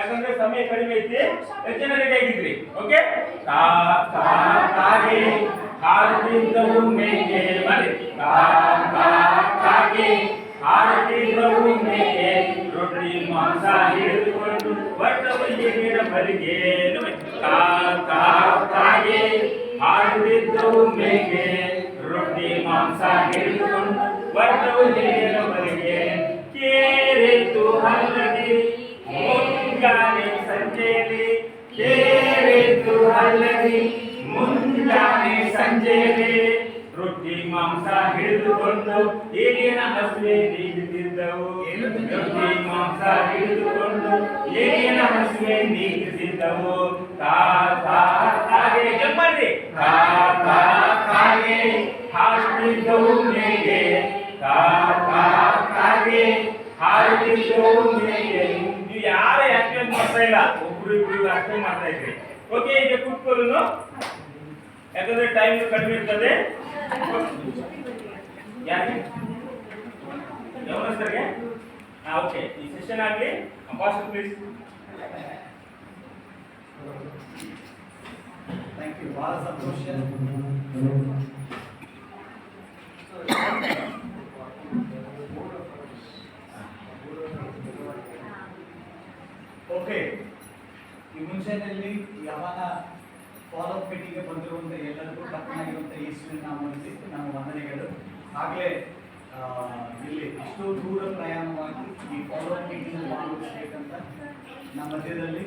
ಯಾಕಂದ್ರೆ ಸಮಯ ಕಡಿಮೆ ಐತಿ, ಎಷ್ಟು ಜನ ರೆಡಿ ಆಗಿದ್ರಿ? ಓಕೆ, ಕಾ ಕಾ ಕಾಗೆ ಹಾರುತ್ತಿದ್ದವು ಮೇಕೆ, ಮಾಡಿ ಕಾ ಕಾ ಕಾಗೆ ಹಾರುತ್ತಿದ್ದವು ಮೇಕೆ, ರೊಟ್ಟಿ ಮಾಂಸ ಹಿಡಿದುಕೊಂಡು ಬಟ್ಟವಯ್ಯನ ಬಲಿಗೆ. ಕಾ ಕಾ ಕಾಗೆ ಹಾರುತ್ತಿದ್ದವು ಮೇಕೆ, ರೊಟ್ಟಿ ಮಾಂಸ ಹಿಡಿದುಕೊಂಡು ಬಟ್ಟವಯ್ಯನ ಬಲಿಗೆ. ಕೇರಿತು ಹಲ್ಲದಿ ಮುಂಜಾನೆ ಸಂಜೆಯಲ್ಲಿ, ಕೇರಿತು ಹಲ್ಲದಿ ಮುಂಜಾನೆ ಸಂಜೆಯಲ್ಲಿ, ರೊಟ್ಟಿ ಮಾಂಸ ಹಿಡಿದುಕೊಂಡು ಈಗಿನ ಹಸುವೆ ನೀಗುತ್ತಿದ್ದವು. ರೊಟ್ಟಿ ಮಾಂಸ ಹಿಡಿದುಕೊಂಡು ಈಗಿನ ಹಸುವೆ ನೀಗುತ್ತಿದ್ದವು. ಕಾ ಕಾ ಕಾಗೆ ಜಂಬರ್ರಿ, ಕಾ ಕಾ ಕಾಗೆ ಹಾರುತ್ತಿದ್ದವು ಮೇಕೆ, ಕಾ ಕಾ ಕಾಗೆ ಹಾರುತ್ತಿದ್ದವು ಮೇಕೆ. ನೀವು ಯಾರೇ ಆಕ್ಟಿವೇಟ್ ಮಾಡ್ತಾ ಇಲ್ಲ, ಒಬ್ರು ಇಬ್ರು ಅಷ್ಟೇ ಮಾಡ್ತಾ ಇದ್ರಿ. ಓಕೆ, ಈಗ ಕೂತ್ಕೊಳ್ಳೋನು, ಯಾಕಂದ್ರೆ ಟೈಮ್ ಕಡಿಮೆ ಇರ್ತದೆ. ಯಾಕೆ ಗಮನಿಸ್ತಾರೆ? ಓಕೆ, ಈ ಸೆಷನ್ ಆಗಲಿ. Boss please. ಥ್ಯಾಂಕ್ ಯು, ಬಹಳ ಸಂತೋಷ. ಓಕೆ, ಈ ಮುಂಚೆನಲ್ಲಿ ಯಾವಾಗ ಫಾಲೋಅಪ್ ಮೀಟಿಂಗ್ಗೆ ಬಂದಿರುವಂಥ ಎಲ್ಲರಿಗೂ ಕರ್ತನಾಗಿರುವಂಥ ಯೇಸುವಿನ ನಾಮದಲ್ಲಿ ನಮ್ಮ ವಂದನೆಗಳು. ಆಗಲೇ ಇಲ್ಲಿ ಇಷ್ಟು ದೂರ ಪ್ರಯಾಣವಾಗಿ ಈ ಫಾಲೋಅಪ್ ಮೀಟಿಂಗ್ ಭಾಗವಹಿಸಬೇಕಂತ ನಮ್ಮ ಮಧ್ಯದಲ್ಲಿ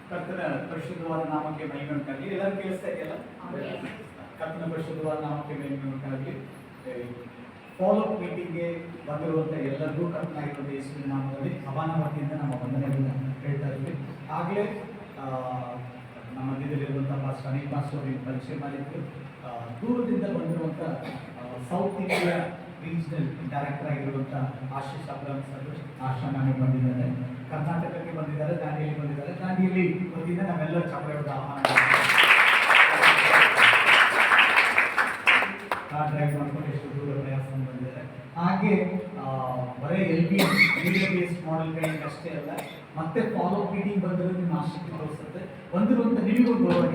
ಕರ್ತನ ಪರಿಶುದ್ಧವಾದ ನಾಮಕ್ಕೆ ಮಹಿಮೆ ಉಂಟಾಗಲಿ. ಎಲ್ಲರೂ ಕೇಳಿಸ್ತಾ ಇದೆಯಲ್ಲ? ಕರ್ತನ ಪರಿಶುದ್ಧವಾದ ನಾಮಕ್ಕೆ ಮಹಿಮೆ ಉಂಟಾಗಲಿ. ಫಾಲೋಅಪ್ ಮೀಟಿಂಗ್ಗೆ ಬಂದಿರುವಂಥ ಎಲ್ಲರಿಗೂ ಕರ್ತನಾಗಿರುವಂಥ ಯೇಸುವಿನ ನಾಮದಲ್ಲಿ ಹವಾನ ವತಿಯಿಂದ ನಮ್ಮ ವಂದನೆಗಳನ್ನ ಹೇಳ್ತಾ ಇದ್ವಿ. ಆಗಲೇ ನಮ್ಮ ಮಧ್ಯದಲ್ಲಿರುವಂಥ ಪಾಸ್ಟರ್ ಅನಿಲ್ ಪಾಸ್ಟರ್ ಅವರಿಗೆ ಪರಿಚಯ ಮಾಡಿದ್ರು. ದೂರದಿಂದ ಬಂದಿರುವಂಥ ಸೌತ್ ಇಂಡಿಯಾ ರೀಜನಲ್ ಡೈರೆಕ್ಟರ್ ಆಗಿರುವಂಥ ಆಶೀಶ್ ಅಬ್ರಾಮ್ ಸರ್ ಆಶ್ರಮಕ್ಕೆ ಬಂದಿದ್ದಾರೆ, ಕರ್ನಾಟಕಕ್ಕೆ ಬಂದಿದ್ದಾರೆ, ದಾಂಡೇಲಿ ಬಂದಿದ್ದಾರೆ. ದಾಂಡೇಲಿ ವತಿಯಿಂದ ನಾವೆಲ್ಲ ಚಪ್ಪಲಿಗೆ ಆಹ್ವಾನ ಕಾರ್ ಡ್ರೈವ್ ಮಾಡ್ಕೊಂಡು ಎಷ್ಟು ದೂರ ಪ್ರಯಾಸ ಬಂದಿದ್ದಾರೆ. ಹಾಗೆ ಬರೀ LBS ಮಾಡೆಲ್ ಟ್ರೈನಿಂಗ್ ಅಷ್ಟೇ ಅಲ್ಲ, ಮತ್ತೆ ಫಾಲೋಅಪ್ ಮೀಟಿಂಗ್ ಬಂದಿರೋದು ನಿಮ್ಮ ಆಸಕ್ತಿ ತೋರಿಸುತ್ತೆ. ಬಂದಿರುವಂಥ ನಿಮಗೂ ಗೌರವ